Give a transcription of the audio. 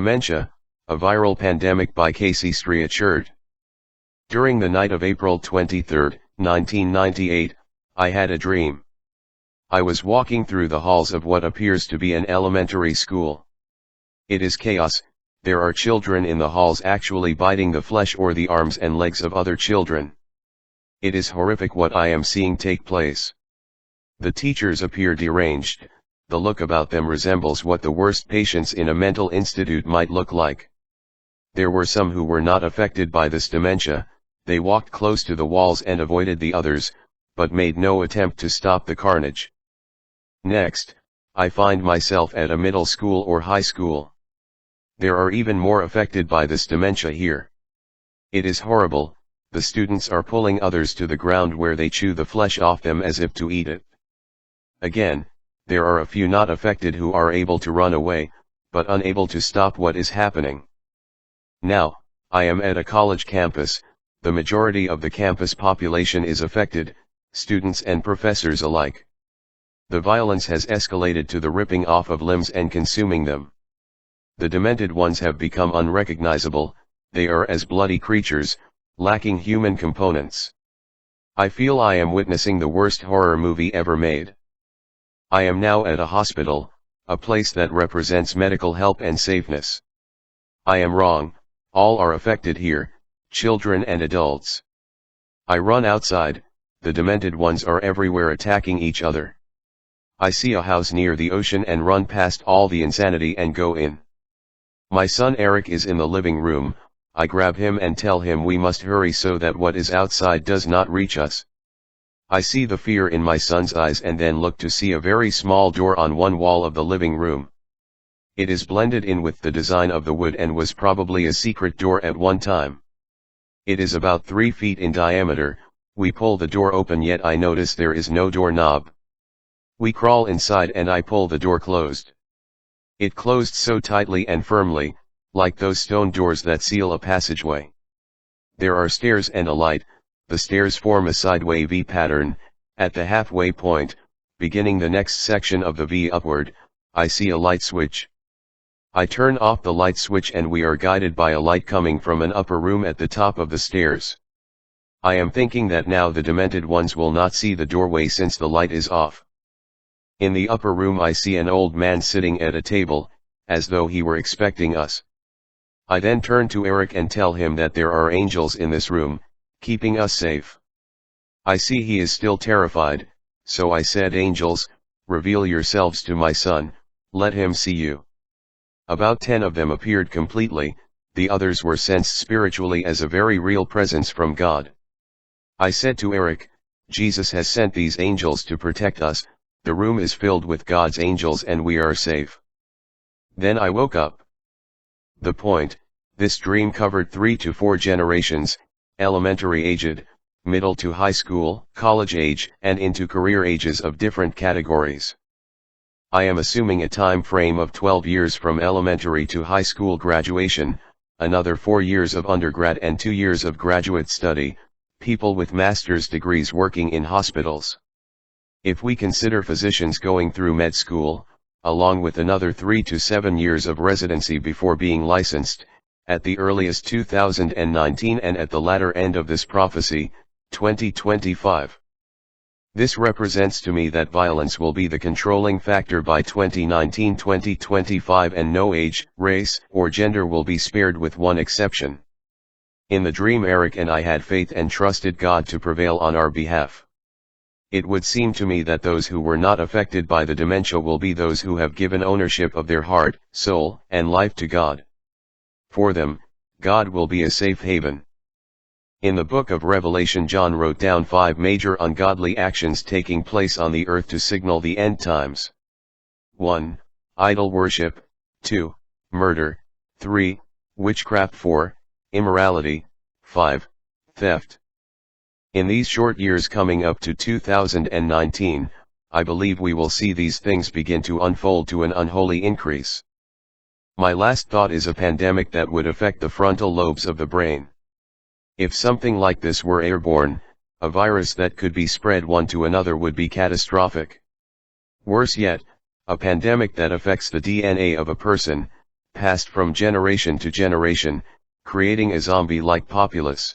Dementia, a viral pandemic by Casey Striachert. During the night of April 23, 1998, I had a dream. I was walking through the halls of what appears to be an elementary school. It is chaos. There are children in the halls actually biting the flesh or the arms and legs of other children. It is horrific what I am seeing take place. The teachers appear deranged. The look about them resembles what the worst patients in a mental institute might look like. There were some who were not affected by this dementia. They walked close to the walls and avoided the others, but made no attempt to stop the carnage. Next, I find myself at a middle school or high school. There are even more affected by this dementia here. It is horrible. The students are pulling others to the ground where they chew the flesh off them as if to eat it. Again, there are a few not affected who are able to run away, but unable to stop what is happening. Now, I am at a college campus. The majority of the campus population is affected, students and professors alike. The violence has escalated to the ripping off of limbs and consuming them. The demented ones have become unrecognizable. They are as bloody creatures, lacking human components. I feel I am witnessing the worst horror movie ever made. I am now at a hospital, a place that represents medical help and safeness. I am wrong. All are affected here, children and adults. I run outside. The demented ones are everywhere attacking each other. I see a house near the ocean and run past all the insanity and go in. My son Eric is in the living room. I grab him and tell him we must hurry so that what is outside does not reach us. I see the fear in my son's eyes and then look to see a very small door on one wall of the living room. It is blended in with the design of the wood and was probably a secret door at one time. It is about 3 feet in diameter. We pull the door open, yet I notice there is no doorknob. We crawl inside and I pull the door closed. It closed so tightly and firmly, like those stone doors that seal a passageway. There are stairs and a light. The stairs form a sideway V pattern. At the halfway point, beginning the next section of the V upward, I see a light switch. I turn off the light switch and we are guided by a light coming from an upper room at the top of the stairs. I am thinking that now the demented ones will not see the doorway since the light is off. In the upper room I see an old man sitting at a table, as though he were expecting us. I then turn to Eric and tell him that there are angels in this room, keeping us safe. I see he is still terrified, so I said, "Angels, reveal yourselves to my son, let him see you." About 10 of them appeared completely. The others were sensed spiritually as a very real presence from God. I said to Eric, "Jesus has sent these angels to protect us. The room is filled with God's angels and we are safe." Then I woke up. The point: this dream covered 3 to 4 generations, elementary aged, middle to high school, college age, and into career ages of different categories. I am assuming a time frame of 12 years from elementary to high school graduation, another 4 years of undergrad and 2 years of graduate study, people with master's degrees working in hospitals. If we consider physicians going through med school, along with another 3 to 7 years of residency before being licensed, at the earliest 2019 and at the latter end of this prophecy, 2025. This represents to me that violence will be the controlling factor by 2019-2025 and no age, race, or gender will be spared with one exception. In the dream Eric and I had faith and trusted God to prevail on our behalf. It would seem to me that those who were not affected by the dementia will be those who have given ownership of their heart, soul, and life to God. For them, God will be a safe haven. In the book of Revelation, John wrote down 5 major ungodly actions taking place on the earth to signal the end times. 1. Idol worship. 2. Murder. 3. Witchcraft. 4. Immorality. 5. Theft. In these short years coming up to 2019, I believe we will see these things begin to unfold to an unholy increase. My last thought is a pandemic that would affect the frontal lobes of the brain. If something like this were airborne, a virus that could be spread one to another would be catastrophic. Worse yet, a pandemic that affects the DNA of a person, passed from generation to generation, creating a zombie-like populace.